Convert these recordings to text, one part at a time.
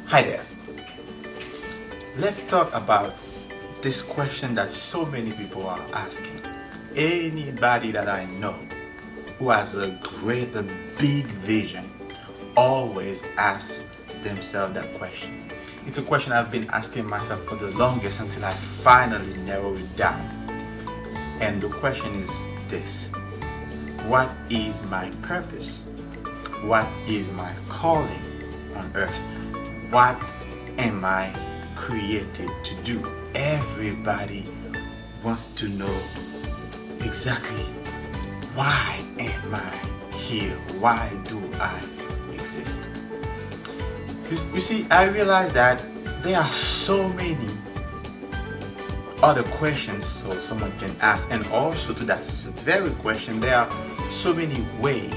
Hi there. Let's talk about this question that so many people are asking. Anybody that I know who has a great, a big vision always asks themselves that question. It's a question I've been asking myself for the longest until I finally narrow it down. And the question is this: what is my purpose? What is my calling on earth? What am I created to do? Everybody wants to know exactly why am I here? Why do I exist? You see, I realize that there are so many other questions so someone can ask, and also to that very question there are so many ways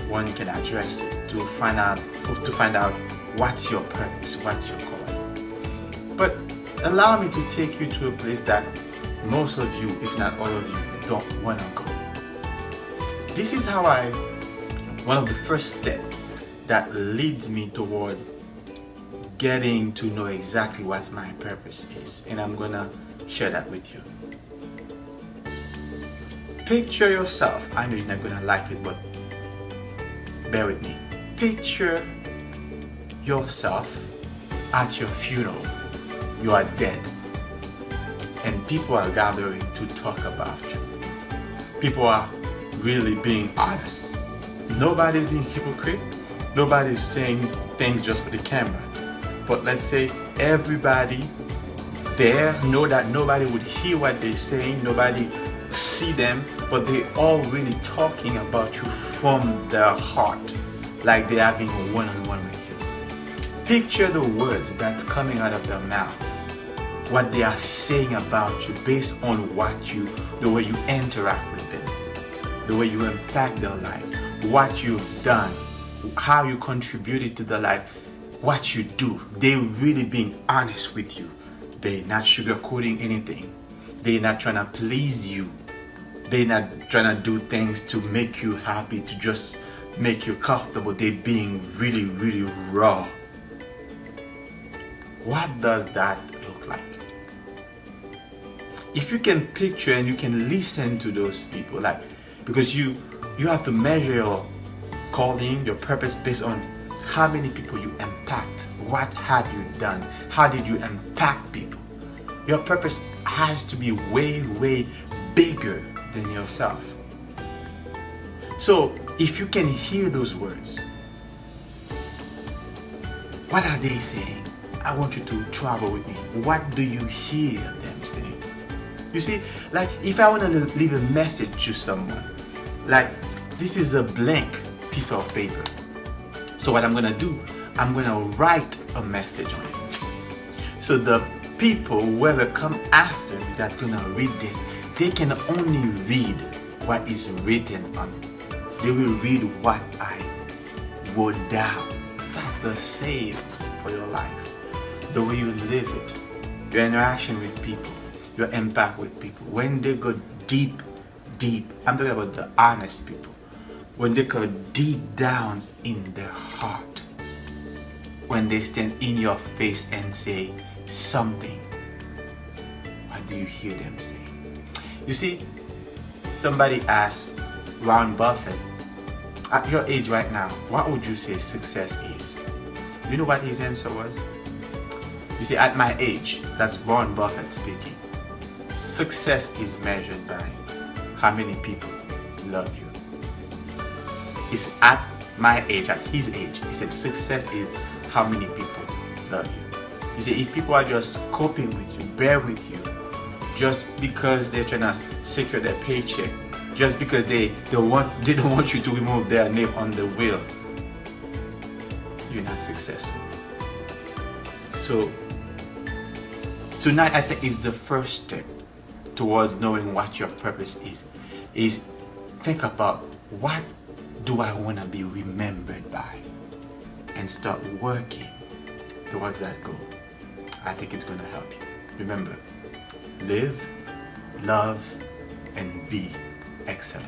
one can address it to find out what's your purpose, what's your calling. But allow me to take you to a place that most of you, if not all of you, don't want to go. This is how one of the first steps that leads me toward getting to know exactly what my purpose is, and I'm gonna share that with you. Picture yourself. I know you're not gonna like it, but bear with me. Picture yourself at your funeral. You are dead, and people are gathering to talk about you. People are really being honest. Nobody's being hypocrite. Nobody's saying things just for the camera. But let's say everybody there know that nobody would hear what they're saying, nobody see them, but they're all really talking about you from their heart, like they're having a one-on-one with you. Picture the words that's coming out of their mouth, what they are saying about you based on the way you interact with them, the way you impact their life, what you've done, how you contributed to their life, what you do. They're really being honest with you. They're not sugarcoating anything. They're not trying to please you. They're not trying to do things to make you happy, to just make you comfortable. They're being really, really raw. What does that look like? If you can picture and you can listen to those people, like, because you have to measure your calling, your purpose based on how many people you impact. What have you done? How did you impact people? Your purpose has to be way, way bigger than yourself. So if you can hear those words, what are they saying? I want you to travel with me. What do you hear them saying? You see, like if I want to leave a message to someone, like this is a blank piece of paper. So what I'm going to do, I'm going to write a message on it. So the people, whoever come after me that's going to read it, they can only read what is written on it. They will read what I wrote down. That's the same for your life. The way you live it, your interaction with people, your impact with people. When they go deep, I'm talking about the honest people. When they go deep down in their heart, when they stand in your face and say something, what do you hear them say? You see, somebody asked Warren Buffett, at your age right now, what would you say success is? You know what his answer was? You see, at my age, that's Warren Buffett speaking, success is measured by how many people love you. It's at my age, at his age, he said success is how many people love you. You see, if people are just coping with you, bear with you, just because they're trying to secure their paycheck, just because they don't want you to remove their name on the will, you're not successful. So tonight, I think is the first step towards knowing what your purpose is think about, what do I want to be remembered by, and start working towards that goal. I think it's going to help you. Remember, live, love, and be excellent.